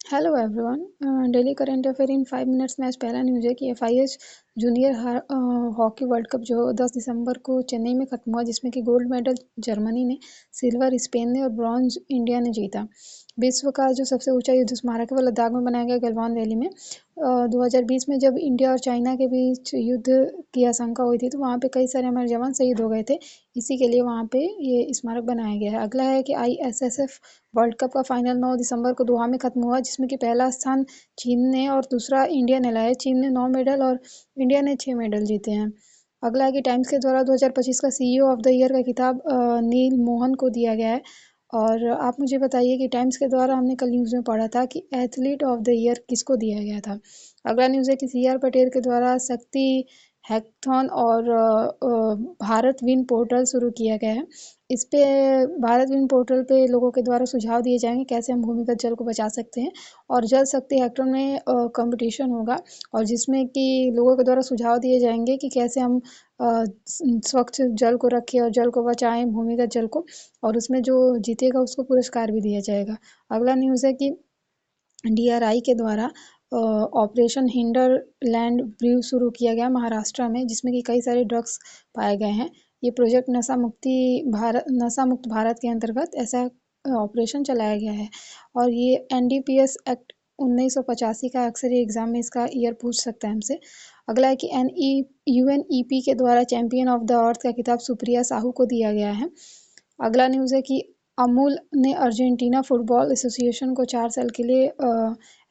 Hello everyone. Daily current affair in 5 minutes में आज पहला न्यूज़ है कि FIH junior hockey world cup जो 10 दिसंबर को चेन्नई में खत्म हुआ, जिसमें कि गोल्ड मेडल जर्मनी ने, सिल्वर स्पेन ने और ब्रॉन्ज इंडिया ने जीता। विश्व का जो सबसे ऊंचा युद्ध स्मारक है वो लद्दाख में बनाया गया, गलवान वैली में। 2020 में जब इंडिया और चाइना के बीच युद्ध की आशंका हुई थी तो वहाँ पे कई सारे हमारे जवान शहीद हो गए थे। इसी के लिए वहाँ पे ये स्मारक बनाया गया है। अगला है कि ISSF वर्ल्ड कप का फाइनल 9 दिसंबर को दोहा में खत्म हुआ, जिसमें कि पहला स्थान चीन ने और दूसरा इंडिया ने लाया है। चीन ने 9 मेडल और इंडिया ने 6 मेडल जीते हैं। अगला है कि टाइम्स के द्वारा 2025 का CEO ऑफ द ईयर का खिताब नील मोहन को दिया गया है। और आप मुझे बताइए कि टाइम्स के द्वारा हमने कल न्यूज़ में पढ़ा था कि एथलीट ऑफ द ईयर किसको दिया गया था। अगला न्यूज़ है कि CR पटेल के द्वारा शक्ति हैकथॉन और भारत विन पोर्टल शुरू किया गया है। इस पे भारत विन पोर्टल पे लोगों के द्वारा सुझाव दिए जाएंगे कैसे हम भूमिगत जल को बचा सकते हैं। और जल शक्ति हैकथॉन में कंपटीशन होगा और जिसमें कि लोगों के द्वारा सुझाव दिए जाएंगे कि कैसे हम स्वच्छ जल को रखें और जल को बचाएं, भूमिगत जल को। और उसमें जो जीतेगा उसको पुरस्कार भी दिया जाएगा। अगला न्यूज़ है कि DRI के द्वारा ऑपरेशन हिंडरलैंड ब्रीव शुरू किया गया महाराष्ट्र में, जिसमें कि कई सारे ड्रग्स पाए गए हैं। ये प्रोजेक्ट नशा मुक्त भारत के अंतर्गत ऐसा ऑपरेशन चलाया गया है। और ये NDPS एक्ट 1985 का अक्सर ये एग्जाम में इसका ईयर पूछ सकता है हमसे। अगला है कि UNEP के द्वारा चैंपियन ऑफ द अर्थ का खिताब सुप्रिया साहू को दिया गया है। अगला न्यूज़ है कि अमूल ने अर्जेंटीना फुटबॉल एसोसिएशन को 4 साल के लिए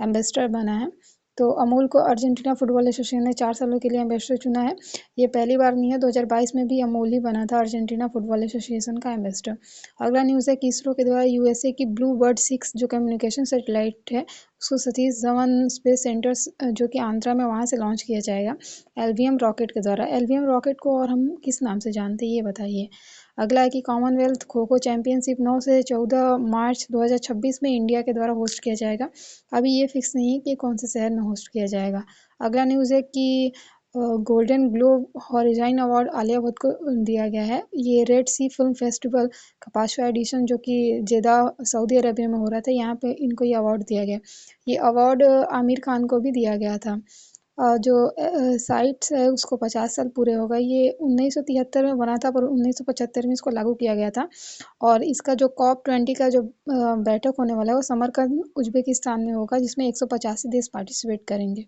एम्बेसडर बना है। तो अमूल को अर्जेंटीना फुटबॉल एसोसिएशन ने 4 सालों के लिए एम्बेसडर चुना है। ये पहली बार नहीं है, 2022 में भी अमूल ही बना था अर्जेंटीना फुटबॉल एसोसिएशन का एम्बेसडर। अगला न्यूज़ है कि इसरो के द्वारा USA की ब्लू बर्ड 6 जो कम्युनिकेशन सैटेलाइट है उसको सतीश धवन स्पेस सेंटर जो कि आंध्रा में, वहाँ से लॉन्च किया जाएगा LVM रॉकेट के द्वारा। LVM रॉकेट को और हम किस नाम से जानते हैं ये बताइए। अगला है कि कॉमनवेल्थ खो खो चैंपियनशिप 9 से 14 मार्च 2026 में इंडिया के द्वारा होस्ट किया जाएगा। अभी ये फिक्स नहीं है कि कौन से शहर में होस्ट किया जाएगा। अगला न्यूज़ है कि golden globe horizon award Alia Bhatt को दिया गया है। ये रेड सी फिल्म फेस्टिवल का 5वां एडिशन जो कि जेद्दाह सऊदी अरेबिया में हो रहा था, यहाँ पे इनको ये अवार्ड दिया गया। ये अवार्ड आमिर खान को भी दिया गया था। जो साइट्स है उसको 50 साल पूरे हो गए। ये 1973 में बना था पर 1975 में इसको लागू किया गया था। और इसका जो COP20 का जो बैठक होने वाला है वो समरकंद उज्बेकिस्तान में होगा, जिसमें 185 देश पार्टिसिपेट करेंगे।